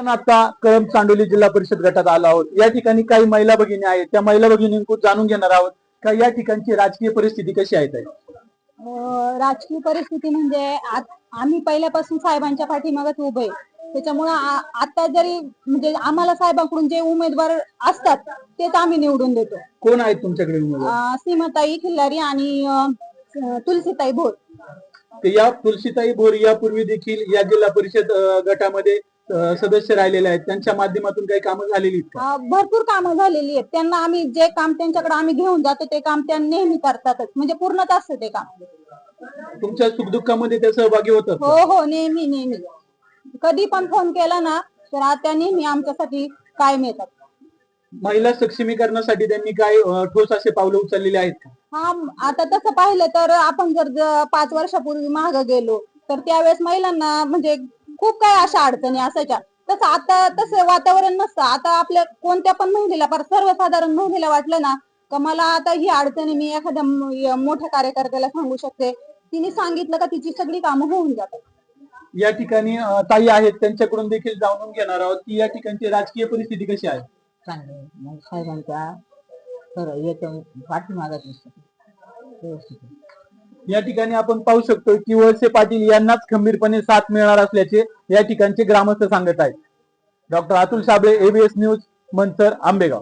आपण आता कळंब चांडोली जिल्हा परिषद गटात आलो आहोत। या ठिकाणी काही महिला भगिनी आहेत, त्या महिला भगिनींकडून जाणून घेणार आहोत का या ठिकाणची राजकीय परिस्थिती कशी आहे ताई? राजकीय परिस्थिती म्हणजे आम्ही पहिल्यापासून साहेबांच्या पाठीमागच उभे, त्याच्यामुळे आता जरी म्हणजे आम्हाला साहेबांकडून जे उमेदवार असतात तेच आम्ही निवडून देतो। कोण आहेत तुमच्याकडे उमेदवार? सीमाताई खिल्लारी आणि तुलसीताई भोर। या तुलसीताई भोर यापूर्वी देखील या जिल्हा परिषद गटामध्ये सदस्य राहिलेले आहेत, त्यांच्या माध्यमातून काही कामं झालेली आहेत का? भरपूर कामं झालेली आहेत। त्यांना आम्ही जे काम त्यांच्याकडे आम्ही घेऊन जातो ते काम त्या नेहमी करतातच, म्हणजे पूर्णच असतं ते काम। तुमच्या सुखदुःखामध्ये ते सहभागी होतात? हो हो, नेहमी नेहमी कधी पण फोन केला ना तर त्या नेहमी आमच्यासाठी कायम येतात। महिला सक्षमीकरणासाठी त्यांनी काय ठोस असे पावलं उचललेले आहेत का? हा, आता तसं पाहिलं तर आपण जर 5 वर्षापूर्वी मागे गेलो तर त्यावेळेस महिलांना म्हणजे खूप काही अशा अडचणी असायच्या। तसं आता तसं वातावरण नसतं। आता आपल्या कोणत्या पण महिलेला, सर्वसाधारण महिलेला वाटलं ना का मला आता ही अडचणी मी एखाद्या मोठ्या कार्यकर्त्याला सांगू शकते, तिने सांगितलं का तिची सगळी कामं होऊन जातात। या ठिकाणी ताई आहेत, त्यांच्याकडून देखील जाणून घेणार आहोत की या ठिकाणची राजकीय परिस्थिती कशी आहे। चांगलं साहेबांच्या पाठीमागत या ठिकाणी आपण पाहू शकतो की वळसे पाटील यांनाच खंबीरपणे साथ मिळणार असल्याचे या ठिकाणचे ग्रामस्थ सांगत आहेत। Doctor Atul Sable, ABS news, Manchar, Ambegaon.